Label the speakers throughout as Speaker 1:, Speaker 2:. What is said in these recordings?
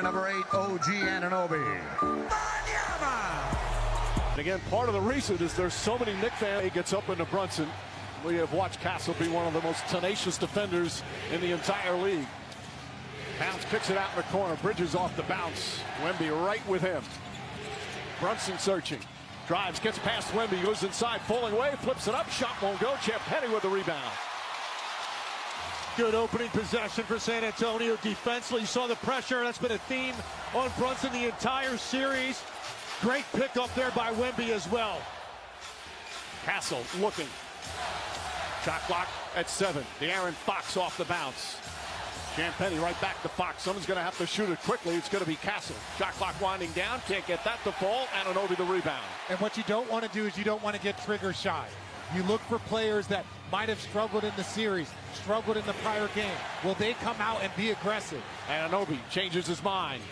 Speaker 1: Number 8, OG Anunoby.
Speaker 2: And again, part of the reason is there's so many Knicks fans. He gets up into Brunson. We have watched Castle be one of the most tenacious defenders in the entire league. Towns kicks it out in the corner. Bridges off the bounce. Wemby right with him. Brunson searching. Drives, gets past Wemby, goes inside, falling away, flips it up. Shot won't go. Champagnie with the rebound.
Speaker 3: Good opening possession for San Antonio defensively. You saw the pressure. That's been a theme on Brunson the entire series. Great pickup there by Wemby as well.
Speaker 2: Castle looking. Shot clock at 7. De'Aaron Fox off the bounce. Champagnie right back to Fox. Someone's going to have to shoot it quickly. It's going to be Castle. Shot clock winding down. Can't get that to fall. Anunoby the rebound.
Speaker 4: And what you don't want to do is you don't want to get trigger shy. You look for players that might have struggled in the series, struggled in the prior game. Will they come out and be aggressive?
Speaker 2: Anunoby changes his mind.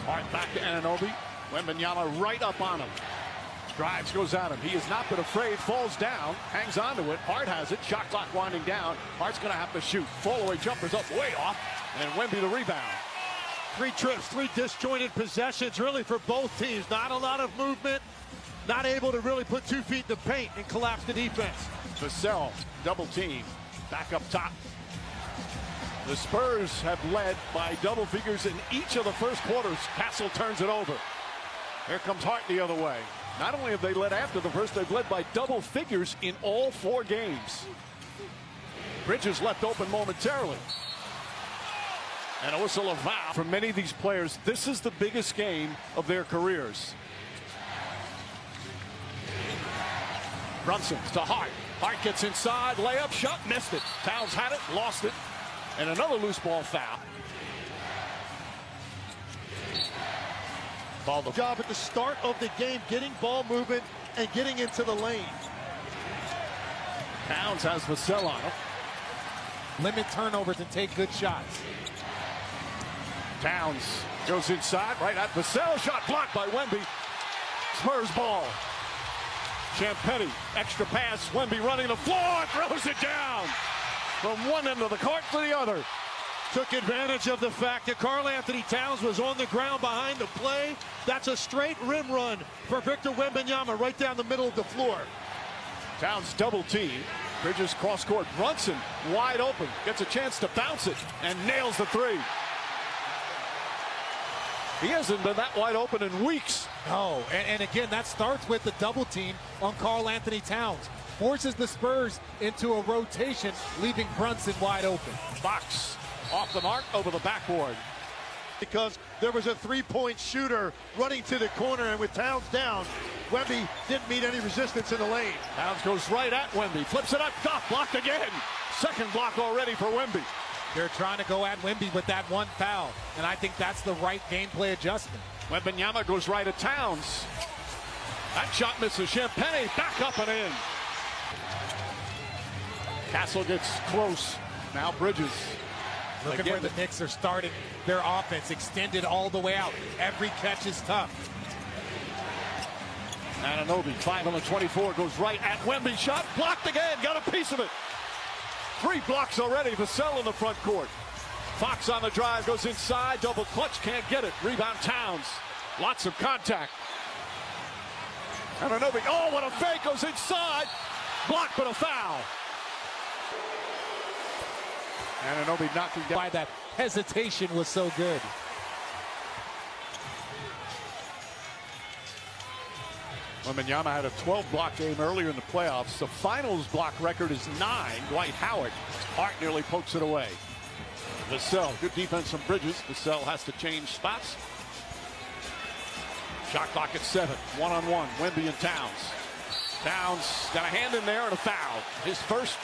Speaker 2: Hart back to Anunoby. Wembanyama right up on him. Drives, goes at him. He has not been afraid, falls down, hangs on to it. Hart has it. Shot clock winding down. Hart's going to have to shoot. Fall-away jumpers up way off. And Wemby the rebound.
Speaker 3: 3 trips, 3 disjointed possessions really for both teams. Not a lot of movement. Not able to really put 2 feet in the paint and collapse the defense.
Speaker 2: Vassell, double team. Back up top. The Spurs have led by double figures in each of the first quarters. Castle turns it over. Here comes Hart the other way. Not only have they led after the first, they've led by double figures in all 4 games. Bridges left open momentarily. And a whistle of foul. For many of these players, this is the biggest game of their careers. Brunson to Hart. Hart gets inside, layup, shot, missed it. Towns had it, lost it. And another loose ball foul.
Speaker 3: Ball the job at the start of the game, getting ball movement and getting into the lane.
Speaker 2: Towns has Vassell on him.
Speaker 4: Limit turnovers and take good shots.
Speaker 2: Towns goes inside, right at Vassell. Shot blocked by Wemby. Spurs ball. Champagnie, extra pass. Wemby running the floor, throws it down from one end of the court to the other.
Speaker 3: Took advantage of the fact that Karl-Anthony Towns was on the ground behind the play. That's a straight rim run for Victor Wembanyama right down the middle of the floor.
Speaker 2: Towns double team. Bridges cross court. Brunson wide open. Gets a chance to bounce it and nails the 3. He hasn't been that wide open in weeks.
Speaker 4: No, and again, that starts with the double team on Karl-Anthony Towns. Forces the Spurs into a rotation, leaving Brunson wide open.
Speaker 2: Fox off the mark, over the backboard.
Speaker 3: Because there was a 3-point shooter running to the corner, and with Towns down, Wemby didn't meet any resistance in the lane.
Speaker 2: Towns goes right at Wemby, flips it up, blocked again. Second block already for Wemby.
Speaker 4: They're trying to go at Wemby with that 1 foul, and I think that's the right gameplay adjustment.
Speaker 2: Wembanyama goes right at Towns. That shot misses. Champagnie back up and in. Castle gets close. Now Bridges.
Speaker 4: Look at where the Knicks are starting their offense, extended all the way out. Every catch is tough.
Speaker 2: Anunoby, 5 on the 24, goes right at Wemby. Shot blocked again, got a piece of it. 3 blocks already. Vassell in the front court. Fox on the drive, goes inside, double clutch, can't get it. Rebound Towns. Lots of contact. Anunoby, oh, what a fake, goes inside. Blocked, but a foul. Anunoby knocking down.
Speaker 4: Why that hesitation was so good.
Speaker 2: Wembanyama had a 12-block game earlier in the playoffs. The finals block record is 9. Dwight Howard. Hart nearly pokes it away. Vassell, good defense from Bridges. Vassell has to change spots. Shot clock at 7. 1-on-1. Wemby and Towns. Towns got a hand in there and a foul. His first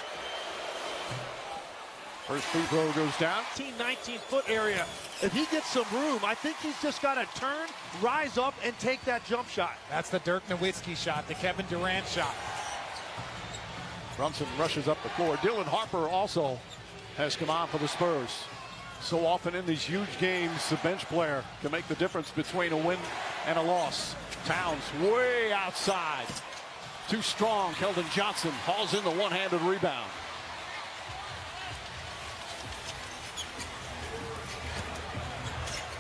Speaker 2: free throw goes down.
Speaker 3: 19-foot area. If he gets some room, I think he's just got to turn, rise up, and take that jump shot.
Speaker 4: That's the Dirk Nowitzki shot, the Kevin Durant shot.
Speaker 2: Brunson rushes up the floor. Dylan Harper also has come on for the Spurs. So often in these huge games, the bench player can make the difference between a win and a loss. Towns way outside. Too strong. Keldon Johnson hauls in the one-handed rebound.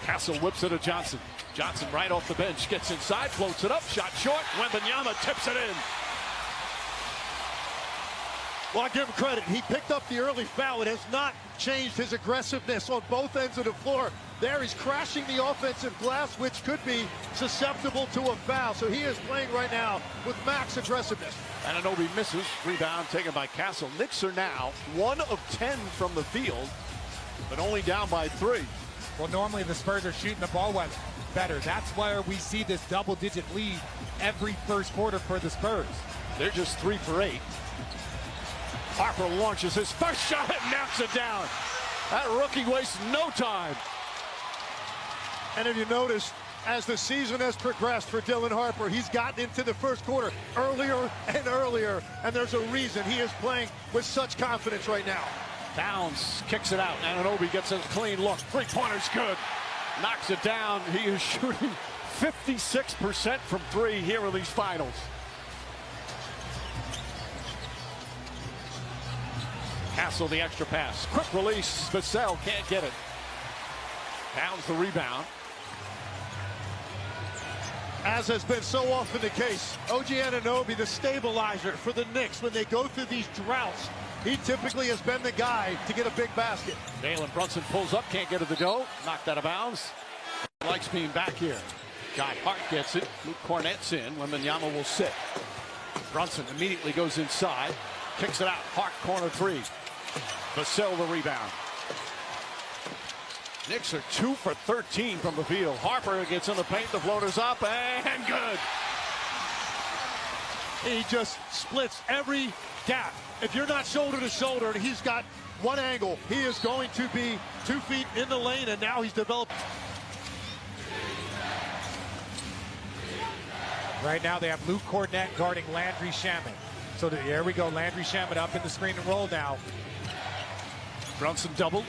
Speaker 2: Castle whips it to Johnson. Johnson right off the bench, gets inside, floats it up, shot short. Wembanyama tips it in.
Speaker 3: Well, I give him credit. He picked up the early foul. It has not changed his aggressiveness on both ends of the floor. There he's crashing the offensive glass, which could be susceptible to a foul. So he is playing right now with max aggressiveness.
Speaker 2: Anunoby misses. Rebound taken by Castle. Knicks are now 1 of 10 from the field, but only down by 3.
Speaker 4: Well, normally the Spurs are shooting the ball better. That's where we see this double-digit lead every first quarter for the Spurs.
Speaker 2: They're just 3 for 8. Harper launches his first shot and knocks it down. That rookie wastes no time.
Speaker 3: And if you notice, as the season has progressed for Dylan Harper, he's gotten into the first quarter earlier and earlier, and there's a reason he is playing with such confidence right now.
Speaker 2: Towns kicks it out. Anunoby gets a clean look. Three-pointer's good. Knocks it down. He is shooting 56% from 3 here in these finals. Castle the extra pass. Quick release. Vassell can't get it. Towns the rebound.
Speaker 3: As has been so often the case, OG Anunoby, the stabilizer for the Knicks when they go through these droughts. He typically has been the guy to get a big basket.
Speaker 2: Jalen Brunson pulls up, can't get it to go. Knocked out of bounds. Likes being back here. John Hart gets it. Luke Cornett's in. Wembanyama will sit. Brunson immediately goes inside. Kicks it out. Hart corner 3. Vassell the rebound. Knicks are 2 for 13 from the field. Harper gets in the paint. The floater's up and good.
Speaker 3: He just splits every gap. If you're not shoulder to shoulder and he's got one angle, he is going to be 2 feet in the lane, and now he's developed.
Speaker 4: Right now they have Luke Cornett guarding Landry Shamet. So there we go, Landry Shamet up in the screen and roll now.
Speaker 2: Brunson double.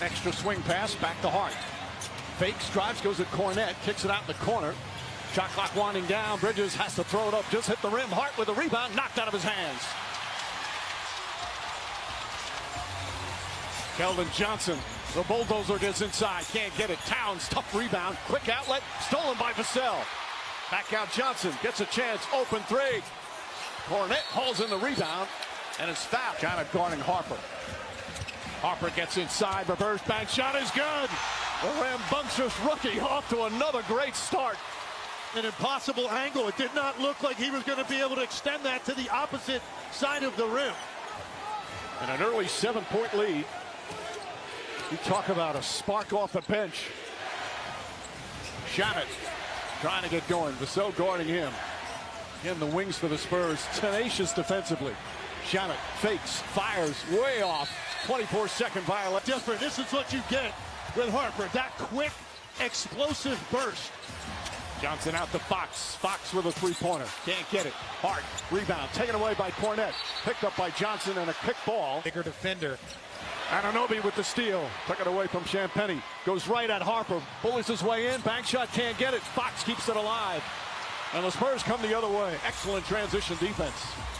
Speaker 2: Extra swing pass, back to Hart. Fakes, drives, goes at Cornett, kicks it out in the corner. Shot clock winding down. Bridges has to throw it up, just hit the rim. Hart with a rebound, knocked out of his hands. Keldon Johnson, the bulldozer gets inside, can't get it. Towns, tough rebound, quick outlet, stolen by Vassell. Back out Johnson, gets a chance, open 3. Cornett hauls in the rebound, and it's fouled. Kind of guarding Harper. Harper gets inside, reverse bank shot is good. The rambunctious rookie off to another great start.
Speaker 3: An impossible angle. It did not look like he was going to be able to extend that to the opposite side of the rim.
Speaker 2: And an early 7-point lead. You talk about a spark off the bench. Shamet trying to get going. Vassell guarding him. In the wings for the Spurs. Tenacious defensively. Shamet fakes, fires, way off. 24-second violation.
Speaker 3: Different. This is what you get with Harper. That quick, explosive burst.
Speaker 2: Johnson out to Fox. Fox with a 3-pointer. Can't get it. Hart, rebound, taken away by Cornett. Picked up by Johnson and a kick ball.
Speaker 4: Bigger defender.
Speaker 2: Anunoby with the steal. Took it away from Champagnie. Goes right at Harper. Bullies his way in. Bank shot, can't get it. Fox keeps it alive. And the Spurs come the other way. Excellent transition defense.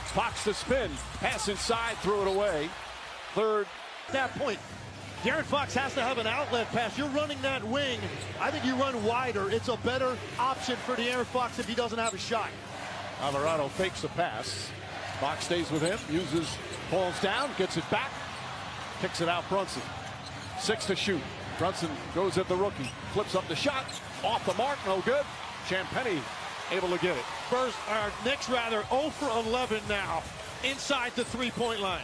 Speaker 2: Fox to spin. Pass inside, threw it away. Third.
Speaker 3: At that point, De'Aaron Fox has to have an outlet pass. You're running that wing. I think you run wider. It's a better option for De'Aaron Fox if he doesn't have a shot.
Speaker 2: Alvarado fakes the pass. Fox stays with him. Falls down. Gets it back. Kicks it out Brunson. 6 to shoot. Brunson goes at the rookie. Flips up the shot. Off the mark. No good. Champagnie able to get it.
Speaker 3: Spurs, or Knicks rather, 0 for 11 now inside the 3-point line.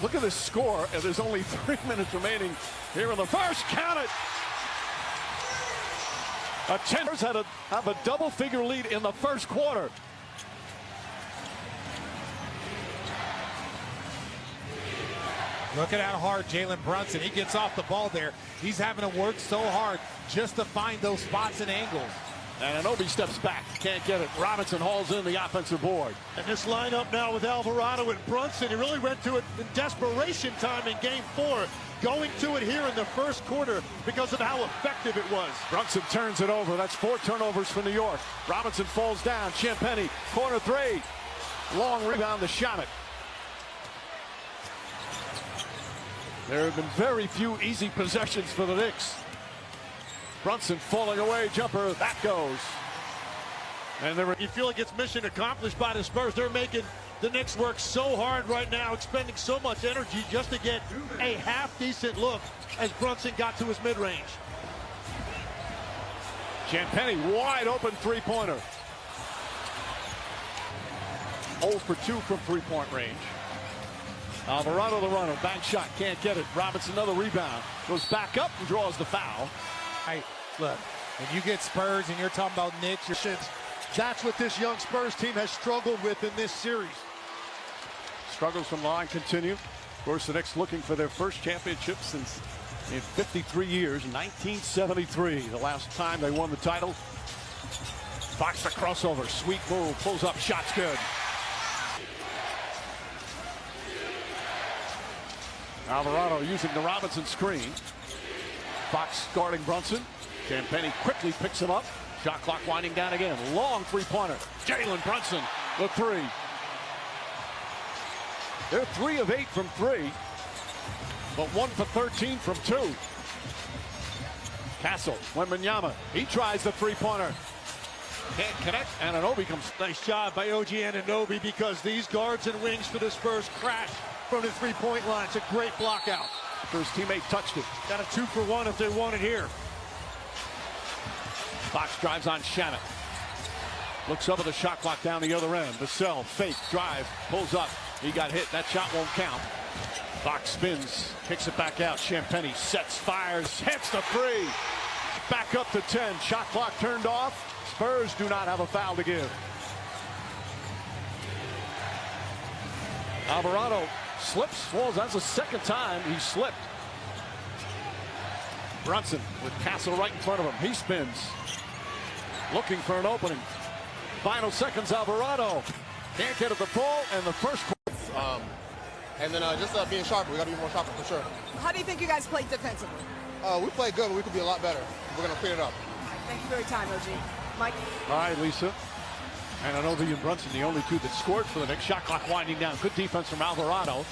Speaker 2: Look at this score, and there's only 3 minutes remaining here in the first. Count it! Spurs have a double-figure lead in the first quarter.
Speaker 4: Look at how hard Jalen Brunson, he gets off the ball there. He's having to work so hard just to find those spots and angles.
Speaker 2: And Anunoby steps back, can't get it. Robinson hauls in the offensive board.
Speaker 3: And this lineup now with Alvarado and Brunson, he really went to it in desperation time in game 4. Going to it here in the first quarter because of how effective it was.
Speaker 2: Brunson turns it over. That's 4 turnovers for New York. Robinson falls down. Champagnie, corner 3. Long rebound to Shamet. There have been very few easy possessions for the Knicks. Brunson falling away, jumper, that goes. And
Speaker 3: you feel like it's mission accomplished by the Spurs. They're making the Knicks work so hard right now, expending so much energy just to get a half-decent look as Brunson got to his mid-range.
Speaker 2: Champagnie wide open three-pointer. 0 for 2 from three-point range. Alvarado the runner, bank shot, can't get it. Robinson another rebound, goes back up and draws the foul.
Speaker 4: Hey, look, when you get Spurs and you're talking about Knicks,
Speaker 3: that's what this young Spurs team has struggled with in this series.
Speaker 2: Struggles from the line continue. Of course, the Knicks looking for their first championship since in 53 years, 1973, the last time they won the title. Fox the crossover, sweet move, pulls up, shot's good. Alvarado using the Robinson screen. Fox guarding Brunson. Champagnie quickly picks him up. Shot clock winding down again. Long three-pointer. Jalen Brunson, the three. They're 3 of 8 from 3, but 1 for 13 from 2. Castle, Wembanyama, he tries the three-pointer. Can't connect, and Anunoby comes.
Speaker 3: Nice job by OG Anunoby, because these guards and wings for the Spurs crash from the three-point line. It's a great block out.
Speaker 2: First teammate touched it.
Speaker 3: Got a 2 for 1 if they want it here.
Speaker 2: Fox drives on Shannon. Looks over the shot clock down the other end. Vassell, fake, drive, pulls up. He got hit. That shot won't count. Fox spins, kicks it back out. Champagnie sets, fires, hits the three. Back up to 10. Shot clock turned off. Spurs do not have a foul to give. Alvarado slips, falls. That's the second time he slipped. Brunson with Castle right in front of him. He spins, looking for an opening. Final seconds, Alvarado can't get at the ball, and the first.
Speaker 5: And then just being sharper. We got to be more sharper for sure.
Speaker 6: How do you think you guys played defensively?
Speaker 5: We played good, but we could be a lot better. We're going to clean it up.
Speaker 6: Thank you for your time, OG. Mike?
Speaker 2: All right, Lisa. And Anunoby and Brunson, the only two that scored for the Knicks. Shot clock winding down. Good defense from Alvarado.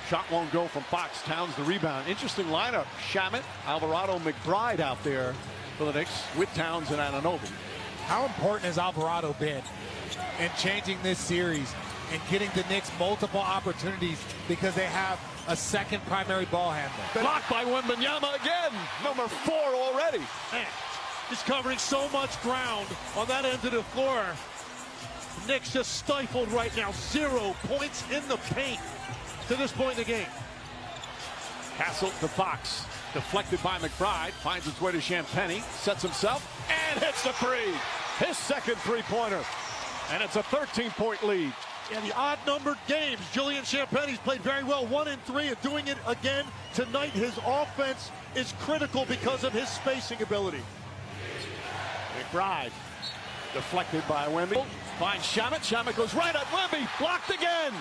Speaker 2: Shot won't go from Fox. Towns the rebound. Interesting lineup. Shamet, Alvarado, McBride out there for the Knicks with Towns and Anunoby.
Speaker 4: how important has Alvarado been in changing this series and getting the Knicks multiple opportunities because they have a second primary ball handler?
Speaker 2: Blocked by Wembanyama again. Number 4 already.
Speaker 3: Man, he's covering so much ground on that end of the floor. The Knicks just stifled right now. 0 points in the paint to this point in the game.
Speaker 2: Castle to Fox. Deflected by McBride. Finds its way to Champagnie. Sets himself and hits the three. His second three-pointer. And it's a 13-point lead.
Speaker 3: In the odd-numbered games, Julian Champagnie's played very well, 1 and 3, and doing it again tonight. His offense is critical because of his spacing ability.
Speaker 2: McBride deflected by Wemby. Finds Shamet. Shamet goes right at Wemby. Blocked again.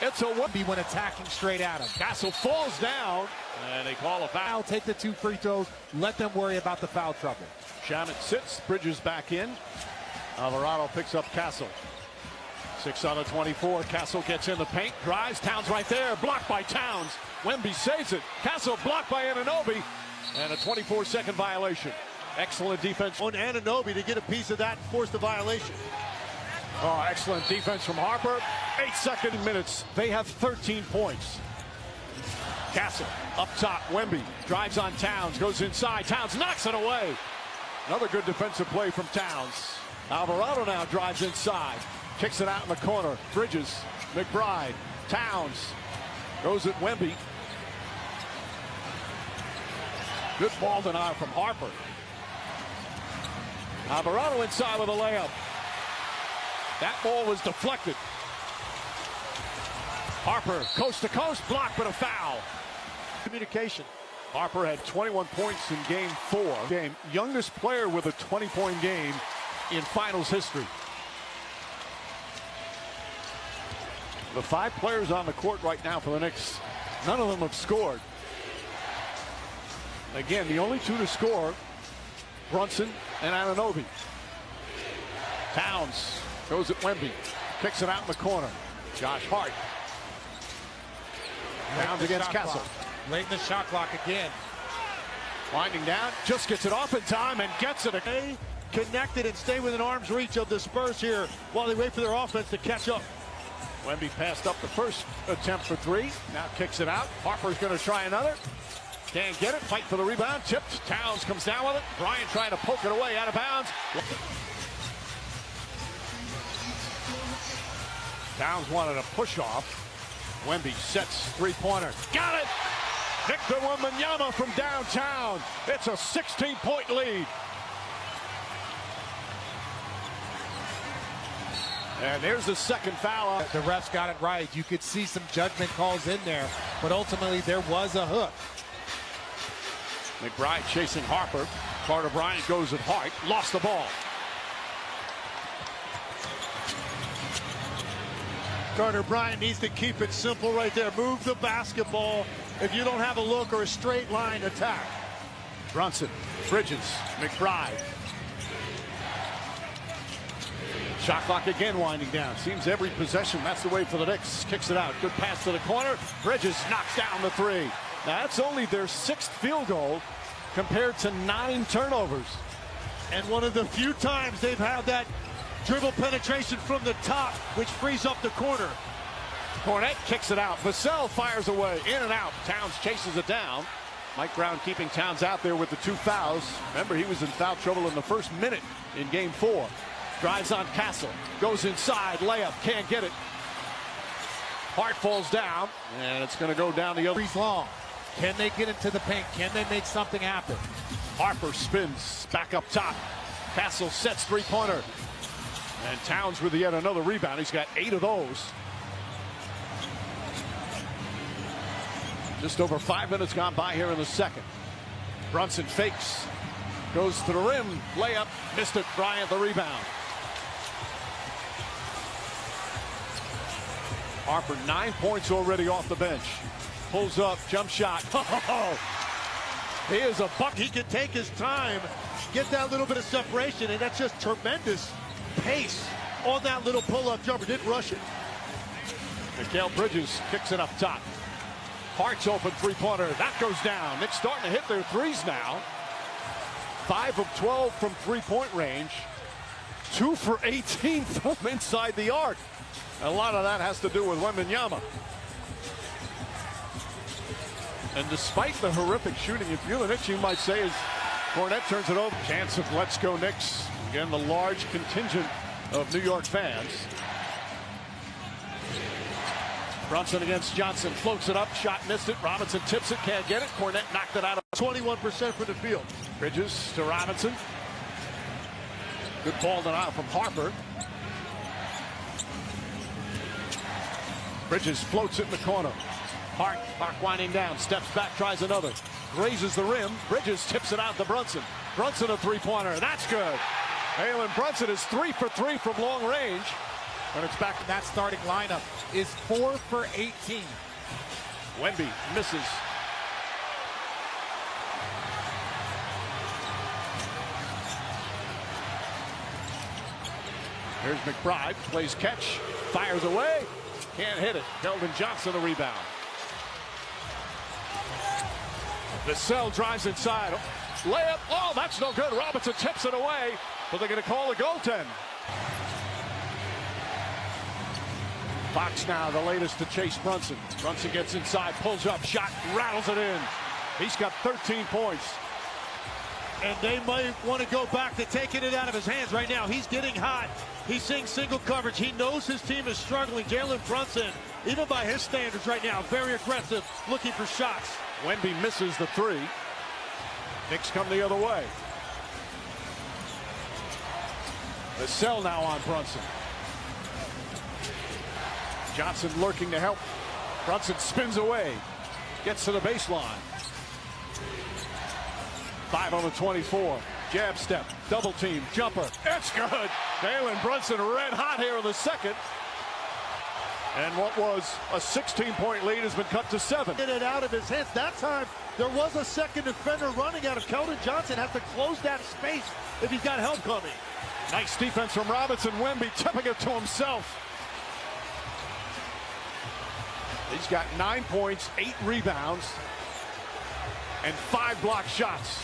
Speaker 2: It's a
Speaker 4: Wemby when attacking straight at him.
Speaker 2: Castle falls down, and they call a foul.
Speaker 4: Take the 2 free throws. Let them worry about the foul trouble.
Speaker 2: Shamet sits. Bridges back in. Alvarado picks up Castle. 6 out of 24. Castle gets in the paint. Drives. Towns right there. Blocked by Towns. Wemby saves it. Castle blocked by Anunoby. And a 24-second violation. Excellent defense
Speaker 3: on Anunoby to get a piece of that and force the violation.
Speaker 2: Oh, excellent defense from Harper. 8 minutes. They have 13 points. Castle up top. Wemby drives on Towns. Goes inside. Towns knocks it away. Another good defensive play from Towns. Alvarado now drives inside. Kicks it out in the corner. Bridges. McBride. Towns. Goes at Wemby. Good ball denial from Harper. Alvarado inside with a layup. That ball was deflected. Harper, coast to coast, blocked, but a foul.
Speaker 3: Communication.
Speaker 2: Harper had 21 points in game 4. Youngest player with a 20-point game in finals history. The 5 players on the court right now for the Knicks, none of them have scored. Again, the only 2 to score, Brunson and Anunoby. Towns goes at Wemby, kicks it out in the corner. Josh Hart. Towns against Castle.
Speaker 4: Late in the shot clock again.
Speaker 2: Winding down, just gets it off in time and gets it.
Speaker 3: Stay connected and stay within arm's reach of the Spurs here while they wait for their offense to catch up.
Speaker 2: Wemby passed up the first attempt for three. Now kicks it out. Harper's going to try another. Can't get it. Fight for the rebound. Tipped. Towns comes down with it. Bryant trying to poke it away out of bounds. Towns wanted a push off. Wemby sets three-pointer. Got it! Victor Wembanyama from downtown. It's a 16-point lead. And there's the second foul.
Speaker 4: The refs got it right. You could see some judgment calls in there, but ultimately there was a hook.
Speaker 2: McBride chasing Harper. Carter Bryant goes at Hart. Lost the ball.
Speaker 3: Carter Bryant needs to keep it simple right there. Move the basketball if you don't have a look or a straight line attack.
Speaker 2: Brunson, Bridges, McBride. Shot clock again winding down. Seems every possession, that's the way for the Knicks. Kicks it out. Good pass to the corner. Bridges knocks down the three. Now that's only their 6th field goal compared to 9 turnovers.
Speaker 3: And one of the few times they've had that dribble penetration from the top, which frees up the corner.
Speaker 2: Cornette kicks it out. Vassell fires away. In and out. Towns chases it down. Mike Brown keeping Towns out there with the 2 fouls. Remember, he was in foul trouble in the first minute in game 4. Drives on Castle. Goes inside. Layup. Can't get it. Hart falls down. And it's going to go down the other.
Speaker 4: He's long. Can they get into the paint? Can they make something happen?
Speaker 2: Harper spins back up top. Castle sets three-pointer. And Towns with yet another rebound. He's got 8 of those. Just over 5 minutes gone by here in the second. Brunson fakes. Goes to the rim. Layup. Missed it. Bryant the rebound. Harper 9 points already off the bench. Pulls up. Jump shot. He is a buck.
Speaker 3: He can take his time, get that little bit of separation, and that's just tremendous pace on that little pull-up jumper. Didn't rush it.
Speaker 2: Mikal Bridges kicks it up top. Hart's open three-pointer. That goes down. Knicks starting to hit their threes now. 5 of 12 from three-point range. 2 for 18 from inside the arc. A lot of that has to do with Wembanyama. And despite the horrific shooting, if you're the Knicks, you might say, as Cornette turns it over. Chance of let's go Knicks. Again, the large contingent of New York fans. Brunson against Johnson. Floats it up. Shot missed it. Robinson tips it. Can't get it. Cornette knocked it out of
Speaker 3: 21% from the field.
Speaker 2: Bridges to Robinson. Good ball denial from Harper. Bridges floats it in the corner. Hart winding down. Steps back. Tries another. Grazes the rim. Bridges tips it out to Brunson. Brunson a three-pointer. That's good. Jalen Brunson is 3 for 3 from long range. And it's back.
Speaker 4: That starting lineup is 4 for 18.
Speaker 2: Wemby misses. Here's McBride. Plays catch. Fires away. Can't hit it. Keldon Johnson the rebound. Vassell drives inside. Layup. Oh, that's no good. Robinson tips it away. But they're going to call a goaltend. Fox now the latest to chase Brunson. Brunson gets inside, pulls up, shot, rattles it in. He's got 13 points.
Speaker 3: And they might want to go back to taking it out of his hands right now. He's getting hot. He's seeing single coverage. He knows his team is struggling. Jalen Brunson, even by his standards right now, very aggressive, looking for shots.
Speaker 2: Wemby misses the three. Knicks come the other way. Vassell now on Brunson. Johnson lurking to help. Brunson spins away. Gets to the baseline. 5 on the 24. Jab step. Double team. Jumper. It's good. Jalen Brunson red hot here in the second. And what was a 16-point lead has been cut to 7.
Speaker 3: Get it out of his hands. That time, there was a second defender running out of Keldon Johnson. Has to close that space if he's got help coming.
Speaker 2: Nice defense from Robinson. Wemby tipping it to himself. He's got 9 points, 8 rebounds, and 5 blocked shots.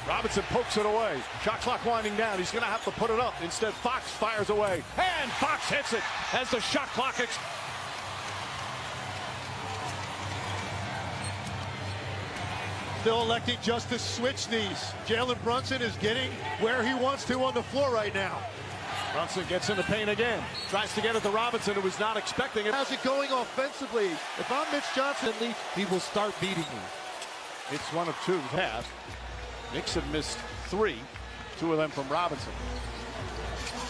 Speaker 2: Robinson pokes it away. Shot clock winding down. He's going to have to put it up. Instead, Fox fires away. And Fox hits it as the shot clock
Speaker 3: Still electing just to switch these. Jalen Brunson is getting where he wants to on the floor right now.
Speaker 2: Brunson gets in the paint again. Tries to get it to Robinson, who was not expecting it.
Speaker 3: How's it going offensively? If I'm Mitch Johnson,
Speaker 4: he will start beating you.
Speaker 2: It's 1 of 2 half. Knicks have missed 3, 2 of them from Robinson.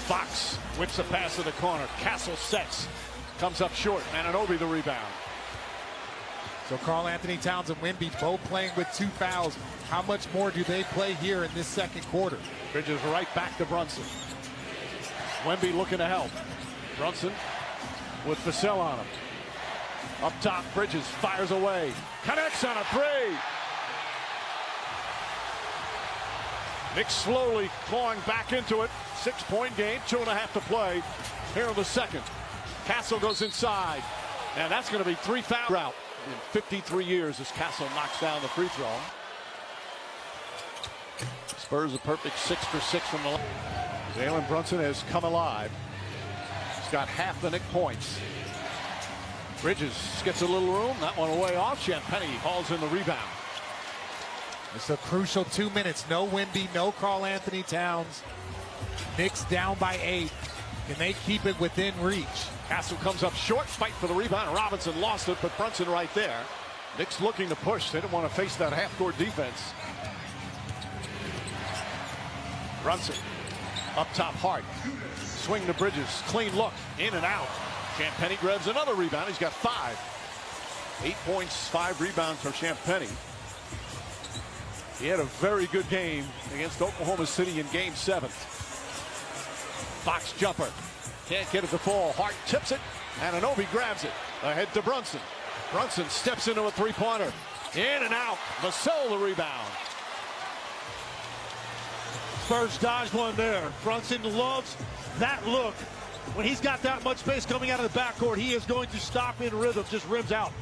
Speaker 2: Fox whips a pass to the corner. Castle sets, comes up short. Anunoby the rebound.
Speaker 4: So Karl Anthony Towns and Wemby both playing with 2 fouls. How much more do they play here in this second quarter?
Speaker 2: Bridges right back to Brunson. Wemby looking to help. Brunson with Vassell on him. Up top, Bridges fires away. Connects on a 3. Knicks slowly clawing back into it. 6-point game, 2.5 to play here in the second. Castle goes inside, and that's going to be 3 foul route in 53 years as Castle knocks down the free throw. Spurs a perfect 6 for 6 from the line. Jalen Brunson has come alive. He's got half the Knick points. Bridges gets a little room. That one away off. Champagnie hauls in the rebound.
Speaker 4: It's a crucial 2 minutes. No Wemby, no Karl Anthony Towns. Knicks down by 8. Can they keep it within reach?
Speaker 2: Castle comes up short, fight for the rebound. Robinson lost it, but Brunson right there. Knicks looking to push. They don't want to face that half-court defense. Brunson up top, Hart. Swing to Bridges. Clean look. In and out. Champagnie grabs another rebound. He's got 5. 8 points, 5 rebounds for Champagnie. He had a very good game against Oklahoma City in Game 7. Fox jumper. Can't get it to fall. Hart tips it. Anunoby grabs it. Ahead to Brunson. Brunson steps into a 3-pointer. In and out. Vassell the rebound.
Speaker 3: Spurs dodged one there. Brunson loves that look. When he's got that much space coming out of the backcourt, he is going to stop in rhythm. Just rims out.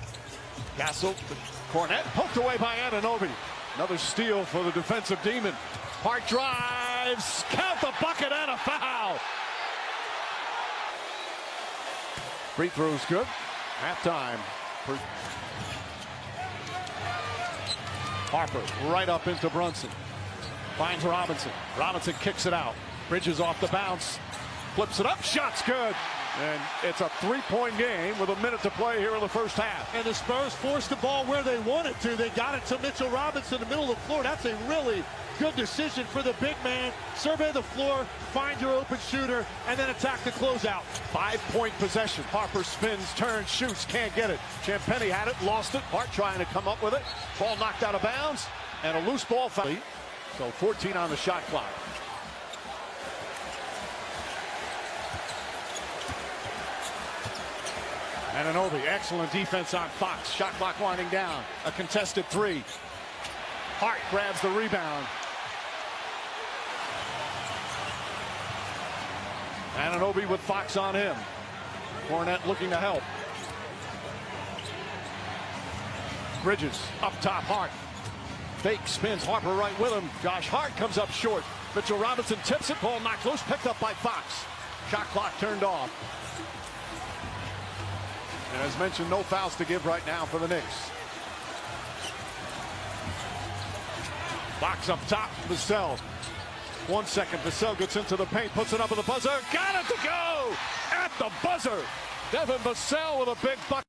Speaker 2: Castle, Cornette poked away by Anunoby. Another steal for the defensive demon. Hart drives. Count the bucket and a foul. Free throw's good. Halftime. Harper right up into Brunson. Finds Robinson. Robinson kicks it out. Bridges off the bounce. Flips it up. Shot's good. And it's a 3-point game with a minute to play here in the first half.
Speaker 3: And the Spurs forced the ball where they wanted to. They got it to Mitchell Robinson in the middle of the floor. That's a really good decision for the big man. Survey the floor, find your open shooter, and then attack the closeout.
Speaker 2: 5-point possession. Harper spins, turns, shoots, can't get it. Champagnie had it, lost it. Hart trying to come up with it. Ball knocked out of bounds, and a loose ball foul. So 14 on the shot clock. Anunoby, excellent defense on Fox. Shot clock winding down. A contested 3. Hart grabs the rebound. Anunoby with Fox on him. Cornette looking to help. Bridges up top, Hart. Fake spins, Harper right with him. Josh Hart comes up short. Mitchell Robinson tips it. Ball knocked loose, picked up by Fox. Shot clock turned off. And as mentioned, no fouls to give right now for the Knicks. Fox up top, Vassell. 1 second, Vassell gets into the paint, puts it up with the buzzer. Got it to go! At the buzzer! Devin Vassell with a big bucket.